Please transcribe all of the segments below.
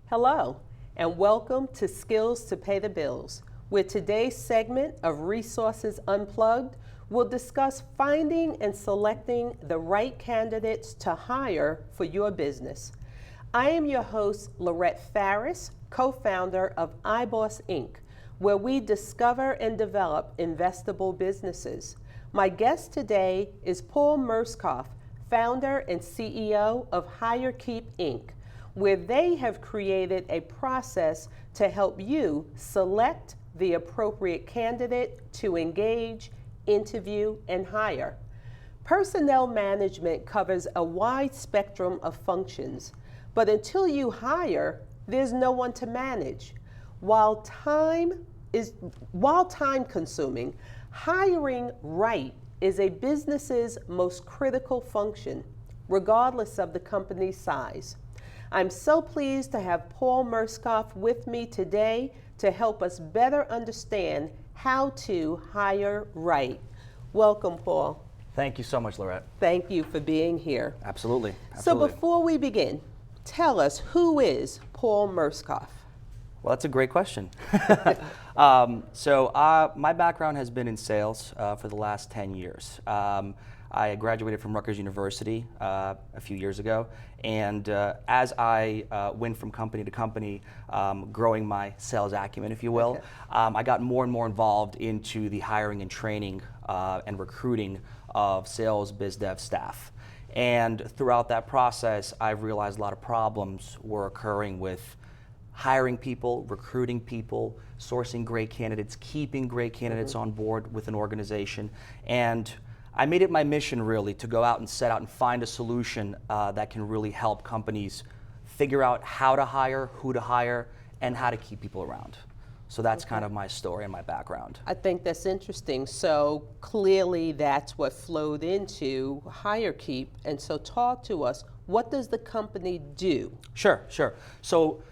Hello, and welcome to Skills to Pay the Bills, where today's segment of Resources Unplugged will discuss finding and selecting the right candidates to hire for your business. I am your host, Lorette Farris, co-founder of iBoss Inc., where we discover and develop investable businesses. My guest today is Paul Murskov, founder and CEO of HireKeep Inc., where they have created a process to help you select the appropriate candidate to engage, interview, and hire. Personnel management covers a wide spectrum of functions, but until you hire, there's no one to manage. While time consuming, hiring right is a business's most critical function, regardless of the company's size. I'm so pleased to have Paul Murskov with me today to help us better understand how to hire right. Welcome, Paul. Thank you so much, Lorette. Thank you for being here. Absolutely. So before we begin, tell us, who is Paul Murskov? Well, that's a great question. My background has been in sales for the last 10 years. I graduated from Rutgers University a few years ago, and as I went from company to company, growing my sales acumen, if you will, I got more and more involved into the hiring and training and recruiting of sales biz dev staff. And throughout that process, I've realized a lot of problems were occurring with hiring people, recruiting people, sourcing great candidates, keeping great candidates on board with an organization. And I made it my mission, really, to go out and set out and find a solution that can really help companies figure out how to hire, who to hire, and how to keep people around. So that's kind of my story and my background. I think that's interesting. So clearly that's what flowed into HireKeep. And so talk to us, what does the company do? Sure. So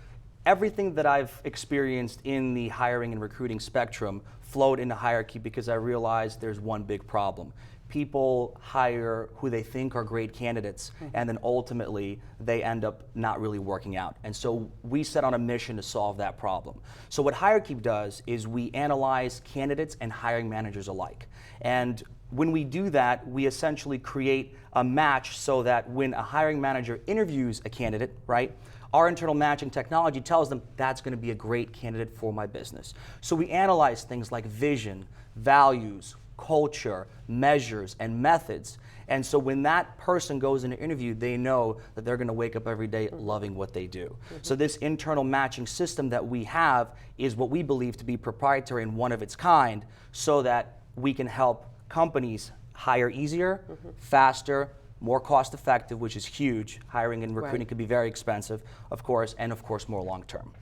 everything that I've experienced in the hiring and recruiting spectrum flowed into HireKeep because I realized there's one big problem. People hire who they think are great candidates, and then ultimately they end up not really working out. And so we set on a mission to solve that problem. So what HireKeep does is we analyze candidates and hiring managers alike. And when we do that, we essentially create a match so that when a hiring manager interviews a candidate, right, our internal matching technology tells them that's going to be a great candidate for my business. So we analyze things like vision, values, culture, measures, and methods. And so when that person goes in an interview, they know that they're going to wake up every day loving what they do. So this internal matching system that we have is what we believe to be proprietary and one of its kind, so that we can help companies hire easier, faster, more cost effective, which is huge. Hiring and recruiting can be very expensive, of course, and of course more long term.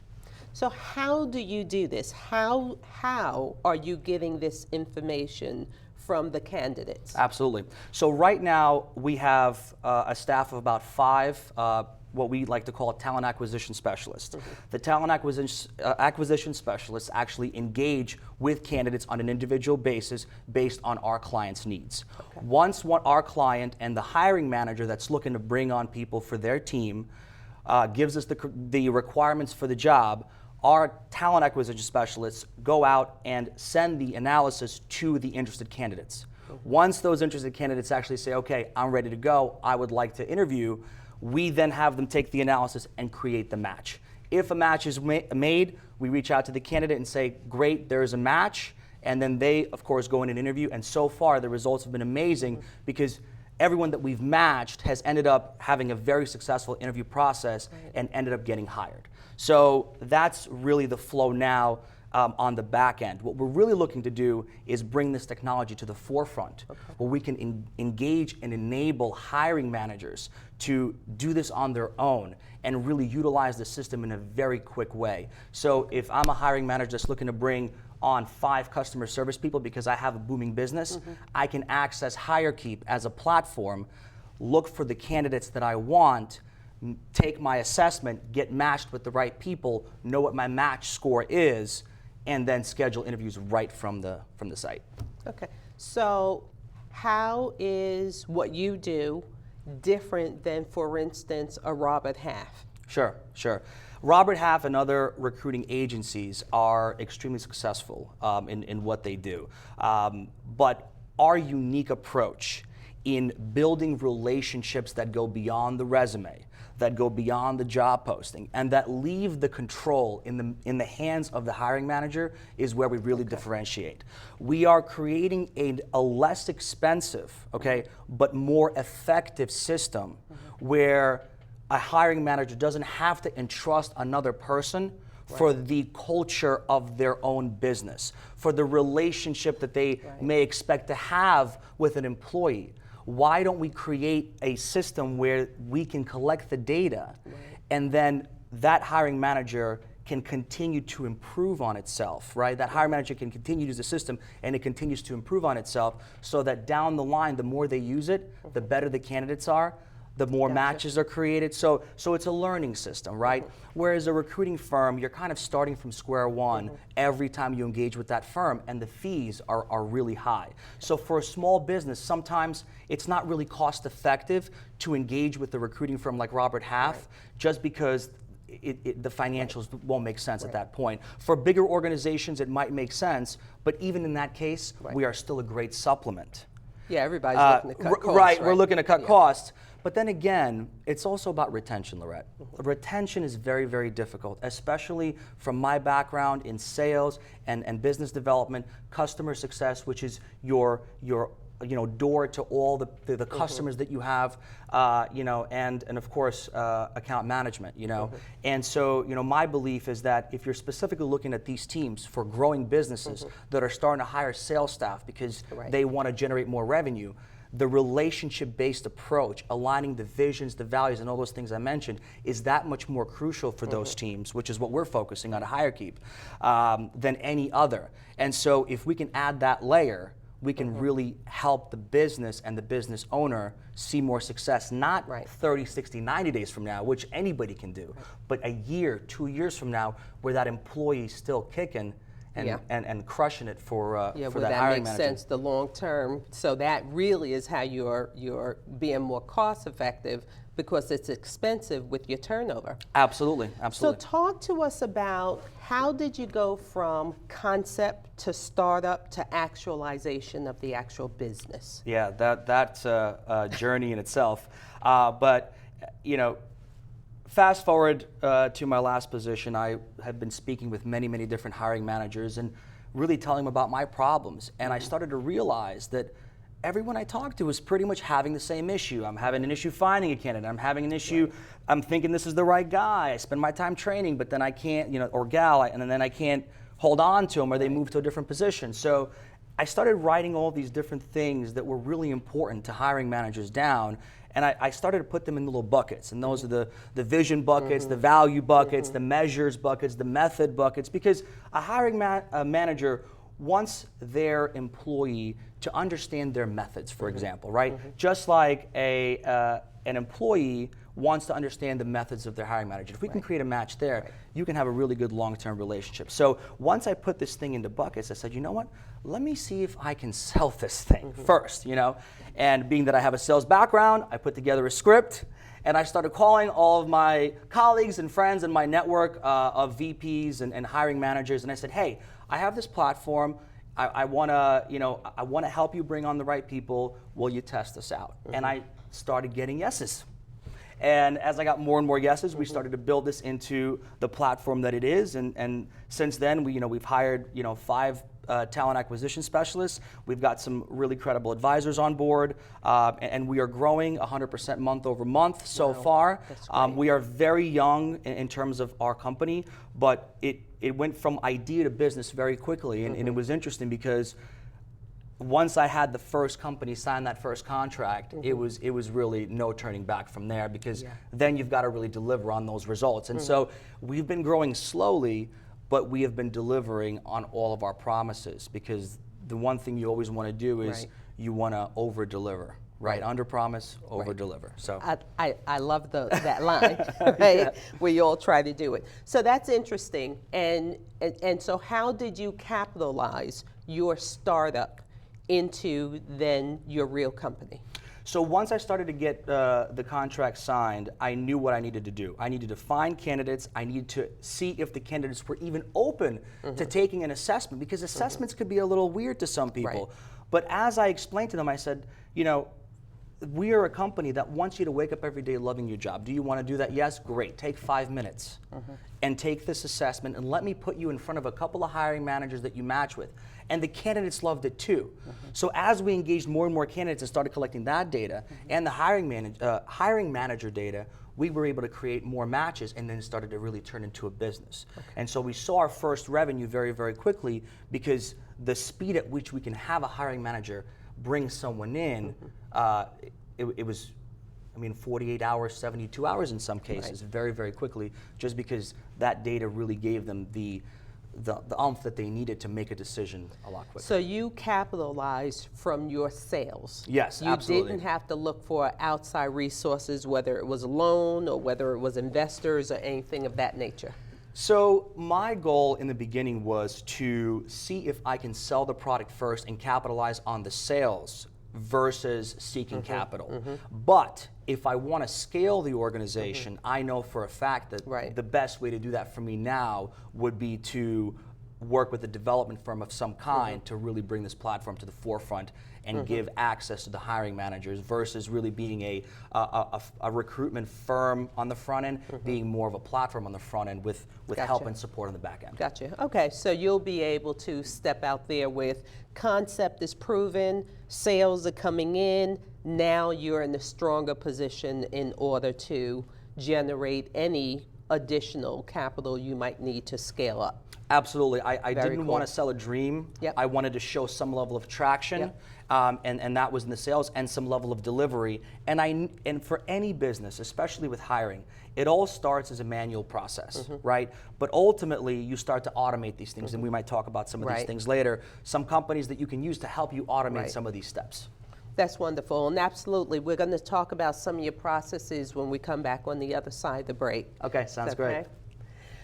So how do you do this? How are you getting this information from the candidates? Absolutely. So right now we have a staff of about 5 what we like to call talent acquisition specialists. The talent acquisition specialists actually engage with candidates on an individual basis based on our client's needs. Once our client and the hiring manager that's looking to bring on people for their team gives us the requirements for the job, our talent acquisition specialists go out and send the analysis to the interested candidates. Once those interested candidates actually say, okay, I'm ready to go, I would like to interview, we then have them take the analysis and create the match. If a match is made, we reach out to the candidate and say, great, there's a match, and then they, of course, go in and interview, and so far the results have been amazing because everyone that we've matched has ended up having a very successful interview process and ended up getting hired. So that's really the flow now on the back end. What we're really looking to do is bring this technology to the forefront, where we can engage and enable hiring managers to do this on their own and really utilize the system in a very quick way. So if I'm a hiring manager that's looking to bring on 5 customer service people because I have a booming business, I can access HireKeep as a platform, look for the candidates that I want, take my assessment, get matched with the right people, know what my match score is, and then schedule interviews right from the site. Okay, so how is what you do different than, for instance, a Robert Half? Sure. Robert Half and other recruiting agencies are extremely successful in what they do. But our unique approach in building relationships that go beyond the resume, that go beyond the job posting, and that leave the control in the hands of the hiring manager is where we really differentiate. We are creating a less expensive, but more effective system where a hiring manager doesn't have to entrust another person for the culture of their own business, for the relationship that they may expect to have with an employee. Why don't we create a system where we can collect the data and then that hiring manager can continue to improve on itself, right? That hiring manager can continue to use the system and it continues to improve on itself so that down the line, the more they use it, the better the candidates are, the more matches are created. So it's a learning system, right? Whereas a recruiting firm, you're kind of starting from square one every time you engage with that firm, and the fees are really high. So for a small business, sometimes it's not really cost effective to engage with a recruiting firm like Robert Half, just because the financials won't make sense at that point. For bigger organizations, it might make sense, but even in that case, we are still a great supplement. Yeah, everybody's looking to cut costs. Right, we're looking to cut costs. But then again, it's also about retention, Lorette. Retention is very, very difficult, especially from my background in sales and business development, customer success, which is your door to all the customers that you have, and of course account management, And so my belief is that if you're specifically looking at these teams for growing businesses that are starting to hire sales staff because they want to generate more revenue, the relationship-based approach, aligning the visions, the values, and all those things I mentioned, is that much more crucial for those teams, which is what we're focusing on at HireKeep, than any other. And so if we can add that layer, we can really help the business and the business owner see more success, not 30, 60, 90 days from now, which anybody can do, but a year, 2 years from now, where that employee is still kicking and crushing it for that hiring manager. That makes sense, the long term. So that really is how you're being more cost effective, because it's expensive with your turnover. Absolutely, absolutely. So talk to us about how did you go from concept to startup to actualization of the actual business? Yeah, that's a journey in itself. But fast forward to my last position, I have been speaking with many, many different hiring managers and really telling them about my problems. And I started to realize that everyone I talked to was pretty much having the same issue. I'm having an issue finding a candidate. I'm having an issue, I'm thinking this is the right guy. I spend my time training, but then I can't, or gal, and then I can't hold on to them, or they move to a different position. So I started writing all these different things that were really important to hiring managers down, and I started to put them in little buckets. And those are the vision buckets, the value buckets, the measures buckets, the method buckets, because a hiring manager wants their employee to understand their methods, for example, right? Just like an employee wants to understand the methods of their hiring manager. If we can create a match there, you can have a really good long-term relationship. So once I put this thing into buckets, I said, you know what? Let me see if I can sell this thing first, And being that I have a sales background, I put together a script, and I started calling all of my colleagues and friends in my network of VPs and hiring managers, and I said, hey, I have this platform. I want to help you bring on the right people. Will you test this out? And I started getting yeses. And as I got more and more yeses, we started to build this into the platform that it is. And since then, we've hired 5 talent acquisition specialists. We've got some really credible advisors on board, and we are growing 100% month over month so far. We are very young in terms of our company, but it went from idea to business very quickly, and it was interesting because once I had the first company sign that first contract, it was really no turning back from there, because then you've got to really deliver on those results. And so we've been growing slowly, but we have been delivering on all of our promises, because the one thing you always want to do is you want to over deliver. Right, under promise, over deliver. So I love that line, right? Where you all try to do it. So that's interesting. And so how did you capitalize your startup into then your real company? So once I started to get the contract signed, I knew what I needed to do. I needed to find candidates. I needed to see if the candidates were even open to taking an assessment, because assessments could be a little weird to some people. Right. But as I explained to them, I said, you know, we are a company that wants you to wake up every day loving your job. Do you want to do that? Yes, great. Take 5 minutes and take this assessment, and let me put you in front of a couple of hiring managers that you match with. And the candidates loved it too. So as we engaged more and more candidates and started collecting that data and the hiring manager data, we were able to create more matches, and then it started to really turn into a business. And so we saw our first revenue very, very quickly, because the speed at which we can have a hiring manager bring someone in, it was, I mean, 48 hours, 72 hours in some cases, very, very quickly, just because that data really gave them the oomph that they needed to make a decision a lot quicker. So you capitalized from your sales. Yes, you absolutely. You didn't have to look for outside resources, whether it was a loan or whether it was investors or anything of that nature. So my goal in the beginning was to see if I can sell the product first and capitalize on the sales versus seeking capital. But if I want to scale the organization, I know for a fact that the best way to do that for me now would be to work with a development firm of some kind to really bring this platform to the forefront and give access to the hiring managers, versus really being a recruitment firm on the front end, being more of a platform on the front end with help and support on the back end. Gotcha. Okay, so you'll be able to step out there with concept is proven, sales are coming in, now you're in a stronger position in order to generate any additional capital you might need to scale up. Absolutely. I didn't cool. want to sell a dream. I wanted to show some level of traction, and that was in the sales, and some level of delivery. And for any business, especially with hiring, it all starts as a manual process, right? But ultimately, you start to automate these things, and we might talk about some of these things later. Some companies that you can use to help you automate some of these steps. That's wonderful, and absolutely, we're going to talk about some of your processes when we come back on the other side of the break. Okay, sounds great.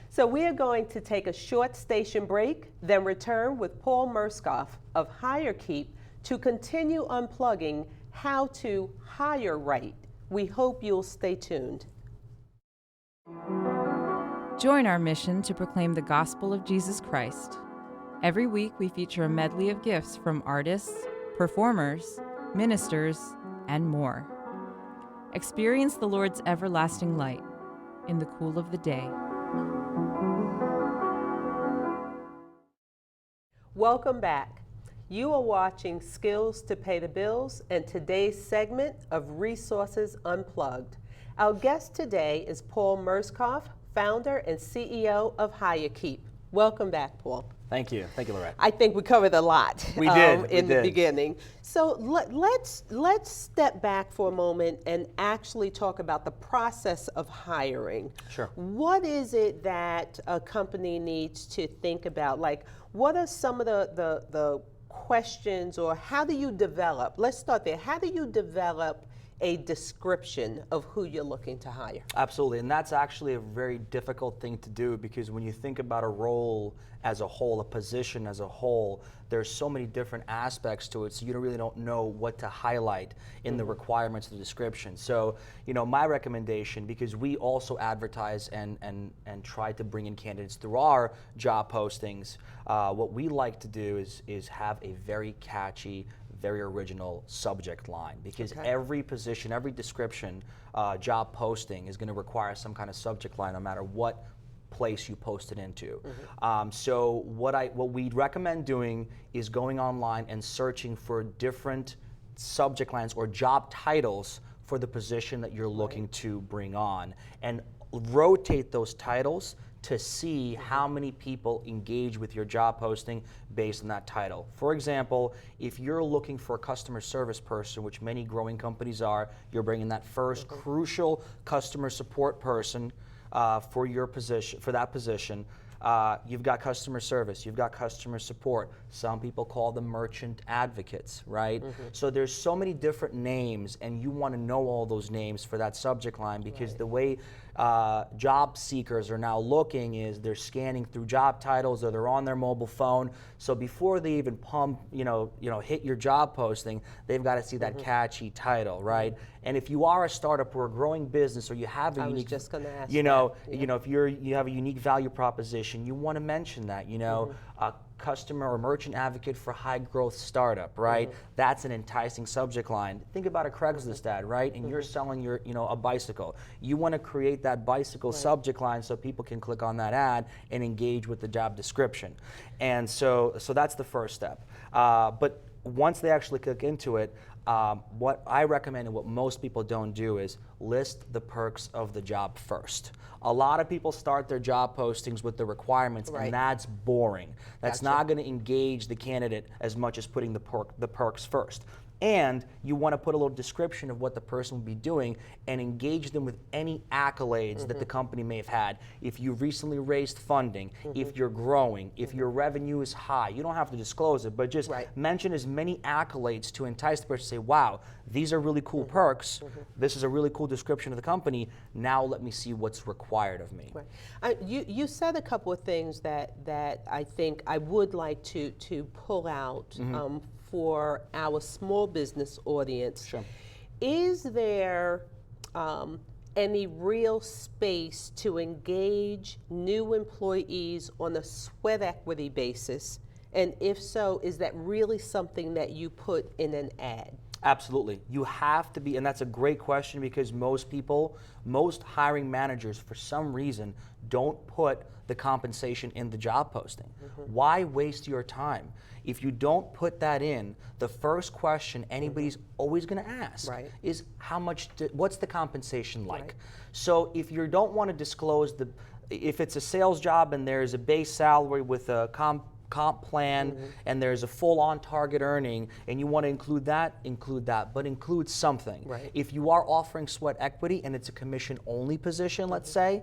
So we are going to take a short station break, then return with Paul Murskov of HireKeep to continue unplugging how to hire right. We hope you'll stay tuned. Join our mission to proclaim the gospel of Jesus Christ. Every week we feature a medley of gifts from artists, performers, ministers, and more. Experience the Lord's everlasting light in the cool of the day. Welcome back. You are watching Skills to Pay the Bills and today's segment of Resources Unplugged. Our guest today is Paul Murskov, founder and CEO of HireKeep. Welcome back, Paul. Thank you, Lorette. I think we covered a lot in the beginning. So let's step back for a moment and actually talk about the process of hiring. Sure. What is it that a company needs to think about? Like, what are some of the questions, or how do you develop? Let's start there. How do you develop a description of who you're looking to hire? Absolutely, and that's actually a very difficult thing to do, because when you think about a role as a whole, a position as a whole, there's so many different aspects to it, so you really don't know what to highlight in the requirements of the description. So, you know, my recommendation, because we also advertise and try to bring in candidates through our job postings, what we like to do is have a very catchy, very original subject line, because every position, every description, job posting is going to require some kind of subject line, no matter what place you post it into. So what we'd recommend doing is going online and searching for different subject lines or job titles for the position that you're looking to bring on, and rotate those titles to see how many people engage with your job posting based on that title. For example, if you're looking for a customer service person, which many growing companies are, you're bringing that first crucial customer support person for your position, for that position. You've got customer service, you've got customer support. Some people call them merchant advocates, right? So there's so many different names, and you want to know all those names for that subject line, because the way job seekers are now looking is they're scanning through job titles or they're on their mobile phone. So before they even hit your job posting, they've got to see that catchy title, right? And if you are a startup or a growing business, or you have a I was unique, just going to ask you know, that. Yeah. you know, if you have a unique value proposition, you want to mention that, a customer or merchant advocate for high growth startup, right? That's an enticing subject line. Think about a Craigslist ad, right? And you're selling a bicycle. You want to create that bicycle subject line so people can click on that ad and engage with the job description. And so that's the first step. But once they actually click into it, what I recommend and what most people don't do is list the perks of the job first. A lot of people start their job postings with the requirements, and that's boring. That's not going to engage the candidate as much as putting the perks first. And you want to put a little description of what the person will be doing and engage them with any accolades that the company may have had. If you recently raised funding, if you're growing, if your revenue is high, you don't have to disclose it, but just mention as many accolades to entice the person to say, wow, these are really cool perks. This is a really cool description of the company. Now let me see what's required of me. You said a couple of things that I think I would like to pull out for our small business audience. Sure. Is there any real space to engage new employees on a sweat equity basis? And if so, is that really something that you put in an ad? Absolutely. You have to be, and that's a great question because most hiring managers, for some reason, don't put the compensation in the job posting. Why waste your time? If you don't put that in, the first question anybody's always going to ask is what's the compensation like? So if you don't want to disclose if it's a sales job and there's a base salary with a comp plan and there's a full-on target earning and you want to include that, but include something. If you are offering sweat equity and it's a commission-only position, let's say,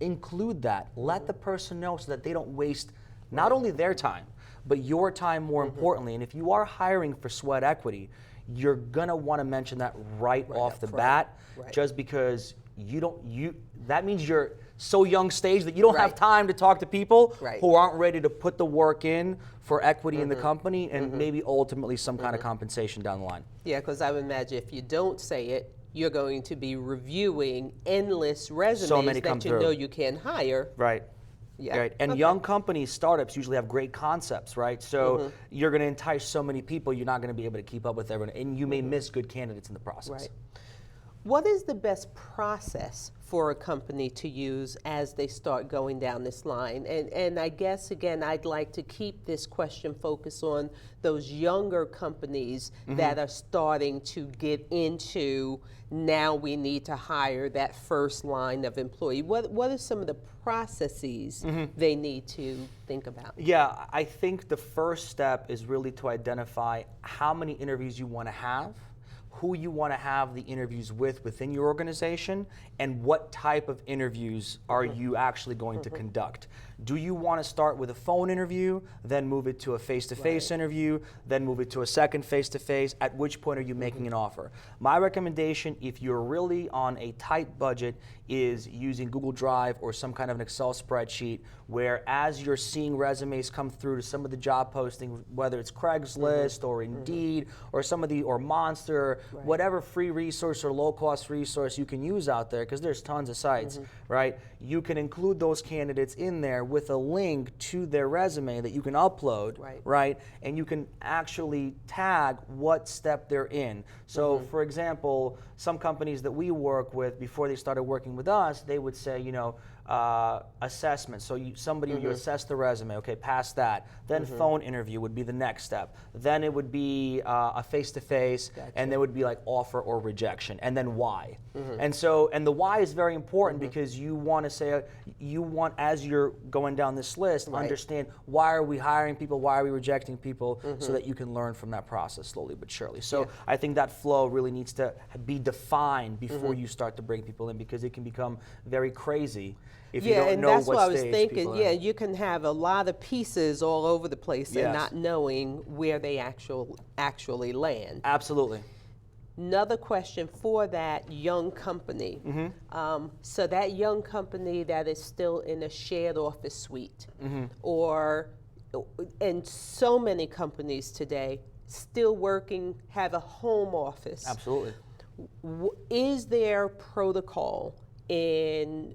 include that. Let the person know so that they don't waste not only their time, but your time more importantly. And if you are hiring for sweat equity, you're going to want to mention that right off the bat, just because that means you're so young stage that you don't have time to talk to people who aren't ready to put the work in for equity in the company and maybe ultimately some kind of compensation down the line. Yeah, because I would imagine if you don't say it, you're going to be reviewing endless resumes that you know you can hire. Yeah. Right. And young companies, startups usually have great concepts, right? So you're going to entice so many people, you're not going to be able to keep up with everyone, and you may miss good candidates in the process. What is the best process for a company to use as they start going down this line? And I guess, again, I'd like to keep this question focused on those younger companies that are starting to get into, now we need to hire that first line of employee. What are some of the processes they need to think about? Yeah, I think the first step is really to identify how many interviews you want to have, who you want to have the interviews within your organization, and what type of interviews are you actually going to conduct. Do you want to start with a phone interview, then move it to a face-to-face interview, then move it to a second face-to-face? At which point are you making an offer? My recommendation, if you're really on a tight budget, is using Google Drive or some kind of an Excel spreadsheet where as you're seeing resumes come through to some of the job postings, whether it's Craigslist or Indeed or or Monster, whatever free resource or low-cost resource you can use out there, because there's tons of sites, right? You can include those candidates in there with a link to their resume that you can upload, right? And you can actually tag what step they're in. So, for example, some companies that we work with, before they started working with us, they would say, assessment. So you assess the resume, okay, pass that. Then phone interview would be the next step. Then it would be a face-to-face, and there would be like offer or rejection, and then why. And the why is very important because you want to say, as you're going down this list, understand why are we hiring people, why are we rejecting people, so that you can learn from that process slowly but surely. So I think that flow really needs to be defined before you start to bring people in, because it can become very crazy if you don't know what stage people are in. Yeah, and that's what I was thinking. Yeah, you can have a lot of pieces all over the place and not knowing where they actually land. Absolutely. Another question for that young company. So that young company that is still in a shared office suite, and so many companies today still working, have a home office. Absolutely. Is there protocol in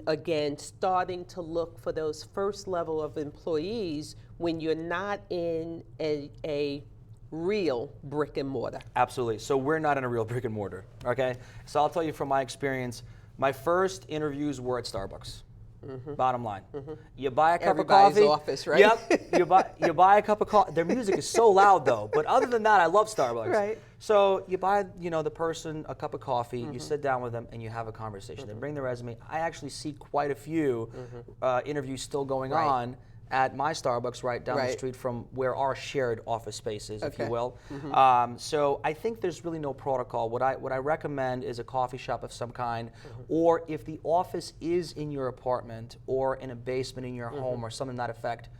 again starting to look for those first level of employees when you're not in a real brick and mortar? Absolutely. So we're not in a real brick and mortar, okay? So I'll tell you from my experience, my first interviews were at Starbucks. Bottom line. You buy a cup Everybody's of coffee. office, right? Yep. You buy a cup of coffee. Their music is so loud though, but other than that, I love Starbucks. Right. So you buy, the person a cup of coffee, you sit down with them and you have a conversation. They bring their resume. I actually see quite a few interviews still going on at my Starbucks right down the street from where our shared office space is, if you will. So I think there's really no protocol. What I recommend is a coffee shop of some kind, or if the office is in your apartment or in a basement in your home or something to that effect,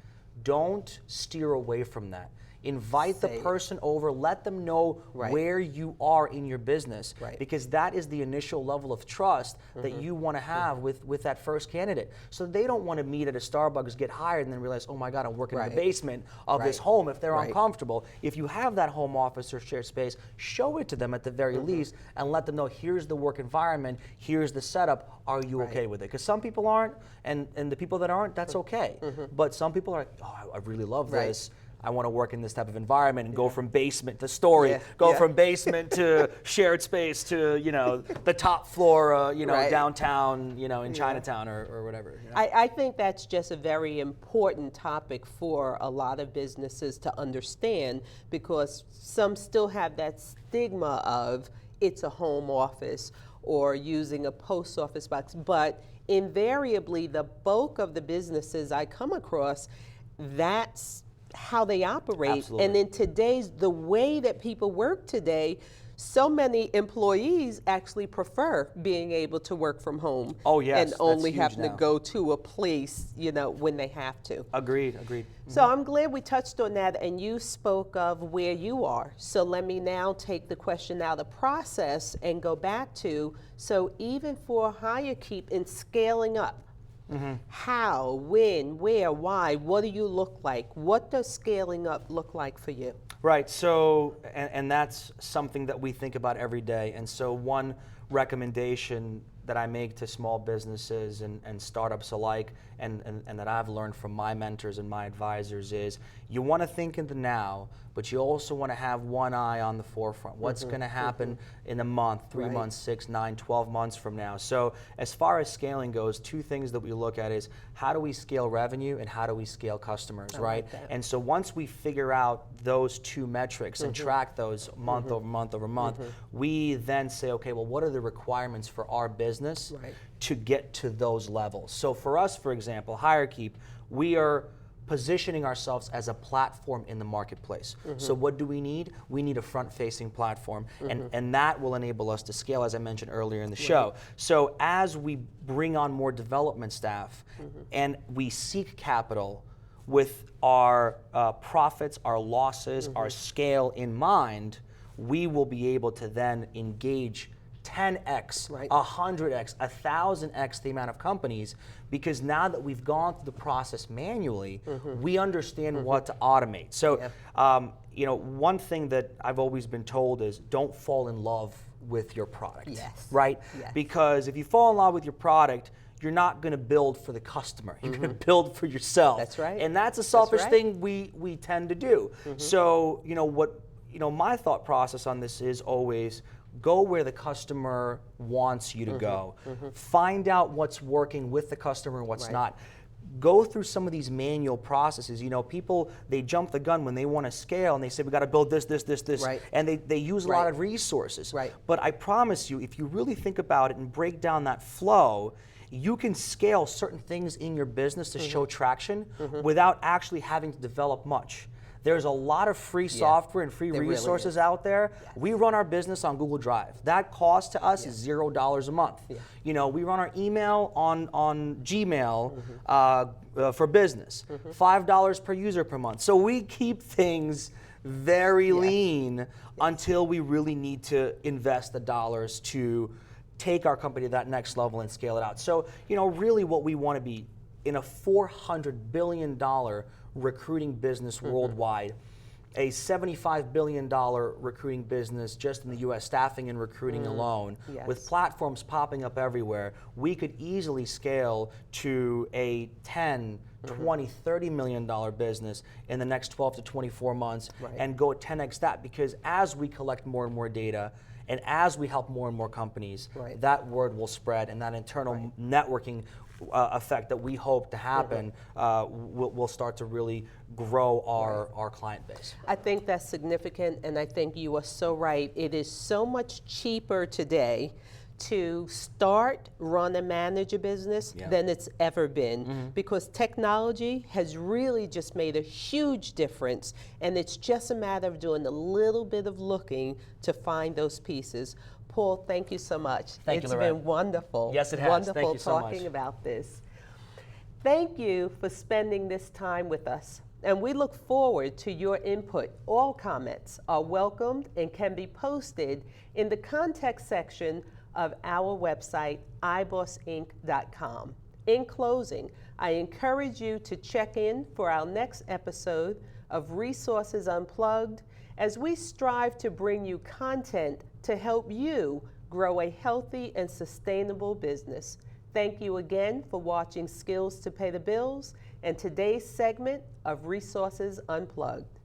don't steer away from that. Invite the person over, let them know where you are in your business, because that is the initial level of trust that you want to have with that first candidate. So they don't want to meet at a Starbucks, get hired, and then realize, oh my God, I'm working in the basement of this home if they're uncomfortable. If you have that home office or shared space, show it to them at the very least and let them know, here's the work environment, here's the setup, are you okay with it? Because some people aren't, and the people that aren't, that's okay. But some people are like, oh, I really love this. I want to work in this type of environment and go from basement to story, from basement to shared space to, the top floor, downtown, in Chinatown or whatever. I think that's just a very important topic for a lot of businesses to understand, because some still have that stigma of it's a home office or using a post office box. But invariably, the bulk of the businesses I come across, that's how they operate. Absolutely. And in the way that people work today, so many employees actually prefer being able to work from home. Oh, yes, and only that's huge having now. to go to a place, when they have to. Agreed. So I'm glad we touched on that, and you spoke of where you are. So let me now take the question out of the process and go back to, so even for HireKeep in scaling up, how, when, where, why, what do you look like? What does scaling up look like for you? Right, so, and that's something that we think about every day. And so one recommendation that I make to small businesses and startups alike, and that I've learned from my mentors and my advisors, is you want to think in the now, but you also want to have one eye on the forefront. What's going to happen in a month, 3 months, 6, 9, 12 months from now? So as far as scaling goes, two things that we look at is how do we scale revenue and how do we scale customers, right? And so once we figure out those two metrics and track those month over month over month, we then say, okay, well, what are the requirements for our business to get to those levels? So for us, for example, HireKeep, we are positioning ourselves as a platform in the marketplace. So what do we need? We need a front-facing platform, and that will enable us to scale, as I mentioned earlier in the show. So as we bring on more development staff and we seek capital with our profits, our losses, our scale in mind, we will be able to then engage 10x, 100x, 1,000x the amount of companies, because now that we've gone through the process manually, we understand what to automate. So, one thing that I've always been told is don't fall in love with your product, right? Because if you fall in love with your product, you're not going to build for the customer. You're going to build for yourself. That's right. And that's a selfish thing we tend to do. So, my thought process on this is always go where the customer wants you to go. Find out what's working with the customer and what's not. Go through some of these manual processes. People, they jump the gun when they want to scale and they say, we got to build this. And they use a lot of resources. But I promise you, if you really think about it and break down that flow, you can scale certain things in your business to show traction without actually having to develop much. There's a lot of free software and free resources out there. We run our business on Google Drive. That cost to us is $0 a month. We run our email on Gmail for business, $5 per user per month. So we keep things very lean until we really need to invest the dollars to take our company to that next level and scale it out. So, really what we want to be in a $400 billion recruiting business worldwide, a $75 billion recruiting business just in the US staffing and recruiting alone, with platforms popping up everywhere, we could easily scale to a 10, 20, $30 million business in the next 12 to 24 months and go 10x that, because as we collect more and more data and as we help more and more companies, that word will spread, and that internal networking effect that we hope to happen will start to really grow our client base. I think that's significant, and I think you are so right. It is so much cheaper today to start, run, and manage a business than it's ever been, because technology has really just made a huge difference, and it's just a matter of doing a little bit of looking to find those pieces. Paul, thank you so much. Thank you, It's Lorraine. been wonderful. Yes, it has. Wonderful Thank you so much. talking about this. Thank you for spending this time with us, and we look forward to your input. All comments are welcomed and can be posted in the context section of our website, ibossinc.com. In closing, I encourage you to check in for our next episode of Resources Unplugged, as we strive to bring you content to help you grow a healthy and sustainable business. Thank you again for watching Skills to Pay the Bills and today's segment of Resources Unplugged.